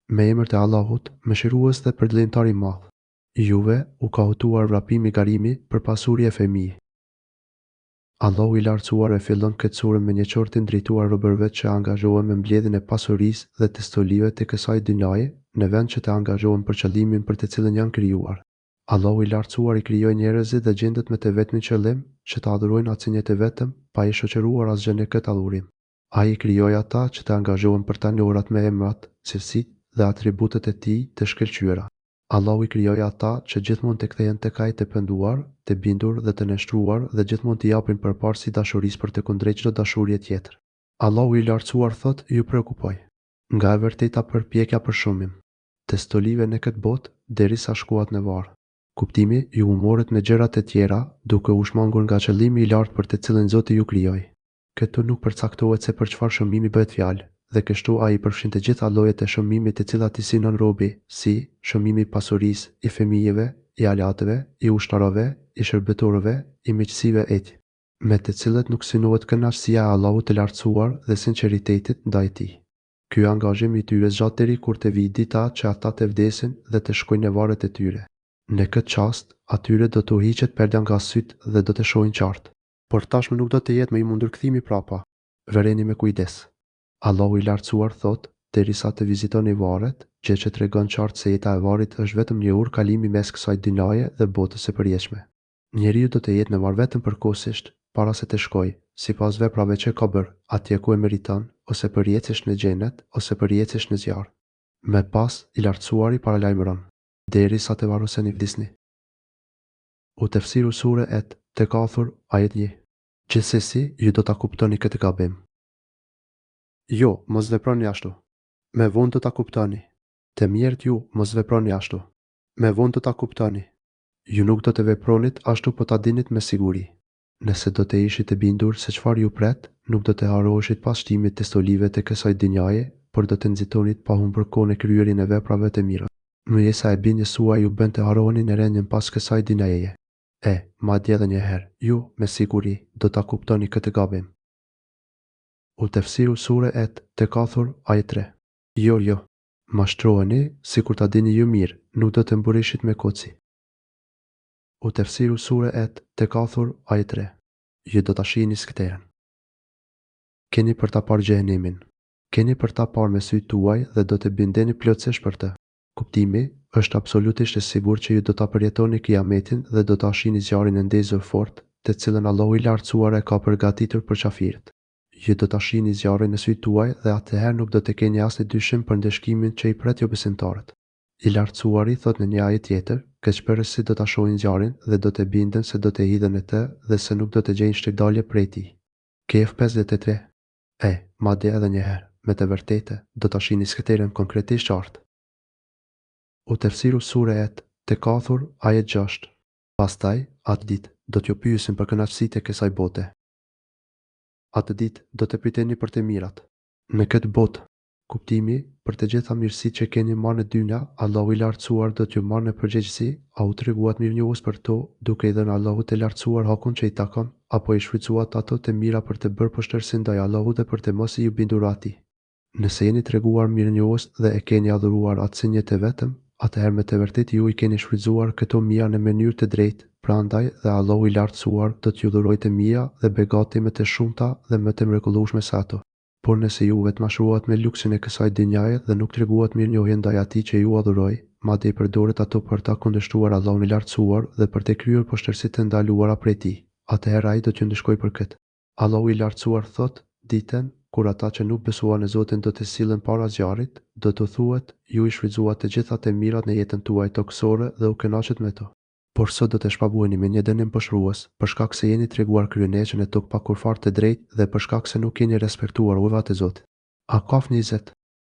Me emër të Allahut, mëshirues dhe përdlimtar i madh. Juve u ka hutuar vrapimi garimi për pasuri e fëmijë. Allahu i lartësuar e fillon këtë sure me një çortë drejtuar robërve që angazhohen me mbledhjen e pasurisë dhe të stolive të kësaj dynjaje, në vend që të angazhohen për qëllimin për të cilën janë krijuar. Allahu i lartësuar i krijoi njerëzit dhe gjendët me të vetmin qëllim që të adhurojnë atë një të vetëm, pa i shoqëruar asgjë në këtë adhurim. Ai i krijoi ata që të angazhohen për ta njohur me emrat, cilësitë dhe atributet e tij të shkëlqyera. Allahu i krijoi ata që gjithmonë të kthehen tek ai të penduar, të bindur dhe të nështruar dhe gjithmonë të japin përparësi dashurisë për të kundrejt çdo dashurie tjetër. Allahu i lartësuar thot: ju preokupoj. Nga e vërteta përpjekja për shumim, të stolive në këtë botë derisa shkuat në varr. Kuptimi ju morët me gjërat e tjera, duke u shmangur nga qëllimi i lartë për të cilën Zoti ju krijoi. Këtu nuk përcaktohet se për çfarë shëmimi bëhet fjalë, dhe kështu ai përfshin të gjitha llojet e shëmimit të cilat i sinon robi, si shëmimi i pasurisë, i fëmijëve, i alatëve, i ushtarëve, i shërbëtorëve, i miqësive etj, me të cilët nuk synohet kënaqësia e Allahut të lartësuar dhe sinqeritetit ndaj tij. Ky angazhim i tyre zgjat deri kur të vijë dita që ata të vdesin dhe të shkojnë në varret e tyre. Në këtë çast, atyre do t'u hiqet perda nga syt dhe do të shohin qartë. Por tashmë nuk do të jetë më i mundur kthimi prapa. Vëreni me kujdes. Allahu i lartësuar thot: derisa të vizitoni varret, gjë që tregon qartë se jeta e varrit është vetëm një urë kalimi mes kësaj dynjaje dhe botës së përjetshme. Njeriu do të jetë në varr vetëm përkohësisht, para se të shkojë, sipas veprave që ka bërë, atje ku e meriton, ose përjetësh në xhenet, ose përjetësh në zjarr. Me pas, i lartësuari paralajmëron: derisa të varroseni vdisni. U tefsiru sure et Tekathur ajet 1. Gjithsesi, ju do ta kuptoni këtë gabim. Jo, mos veproni ashtu. Me vonë do ta kuptoni. Të mirët ju, mos veproni ashtu. Me vonë do ta kuptoni. Ju nuk do të vepronit ashtu, po ta dinit me siguri. Nëse do të ishit e bindur se çfarë ju pret, nuk do të harroheshit pas shtimit të stolive të kësaj dynjaje, por do të nxitonit pa humbur kohën e kryerin e veprave të mira. Mëjesa e bindjes suaj ju bën të harroheni në rendjen pas kësaj dynjaje. Madje edhe një herë, ju me siguri do ta kuptoni këtë gabim. U tefsiru sure et Tekathur ajet 3. Jo, mashtroheni sikur ta dini ju mirë, nuk do të mburishit me koci. U tefsiru sure et Tekathur ajet 3. Ju do ta shihni skëterën. Keni për ta parë xhenemin. Keni për ta parë me sytë tuaj dhe do të bindeni plotësisht për të. Kuptimi është absolutisht e sigurt që ju do ta përjetoni kiametin dhe do ta shihni zjarrin e ndezur fort, të cilën Allahu i lartësuar e ka përgatitur për qafirët. Ju do ta shihni zjarrin në sytë tuaj dhe atëherë nuk do të keni asnjë dyshim për ndeshkimin që i pret jo besimtarët. I lartësuari thot në një ajet tjetër, keqbërësit do ta shohin zjarrin dhe do të binden se do të hidhen në të dhe se nuk do të gjejnë shpërdalje prej tij. Kehf 53. Madje edhe një herë, me të vërtetë, do ta shihni skëterën konkretisht qartë. U tefsiru sure et Tekathur ajet 6. Pastaj, atë ditë, do t'ju pyesin për kënaqësitë e kësaj bote. Atë ditë do të pyeteni për të mirat. Në këtë botë, kuptimi për të gjitha mirësitë që keni marrë në dynja, Allahu i lartësuar do t'ju marrë në përgjegjësi, a u treguat mirënjohës për to, duke i dhënë Allahut të lartësuar hakun që i takon, apo i shfrytzuat ato të mira për të bërë poshtërsi ndaj Allahut dhe për të mos i bindur atij. Nëse jeni treguar mirënjohës dhe e keni adhuruar atë si një të vetëm, atëherë me të vërtetë ju i keni shfrytzuar këto mira në mënyrë të drejtë, prandaj dhe Allahu i lartësuar do t'ju dhurojë të mira dhe begati më të shumta dhe më të mrekullueshme se ato. Por nëse ju vetmashtrohet me luksin e kësaj dynjaje dhe nuk treguat mirënjohje ndaj atij që ju adhuroi, madje i përdoret ato për ta kundërshtuar Allahun i lartësuar dhe për të kryer poshtërsi të ndaluara prej tij, atëherë ai do t'ju ndeshkojë për këtë. Allahu i lartësuar thot: ditën kur ata që nuk besuan në Zotin do të sillen para zjarrit, do të thuhet: ju i shfrytzuat të gjitha të mirat në jetën tuaj toksore dhe u kënaqët me to. Por sot do të shpabuheni me një dënim poshtrues, për shkak se jeni treguar kryeneshën e tokë pa kurfar të drejtë dhe për shkak se nuk keni respektuar urdhat e Zotit. Akaf 20.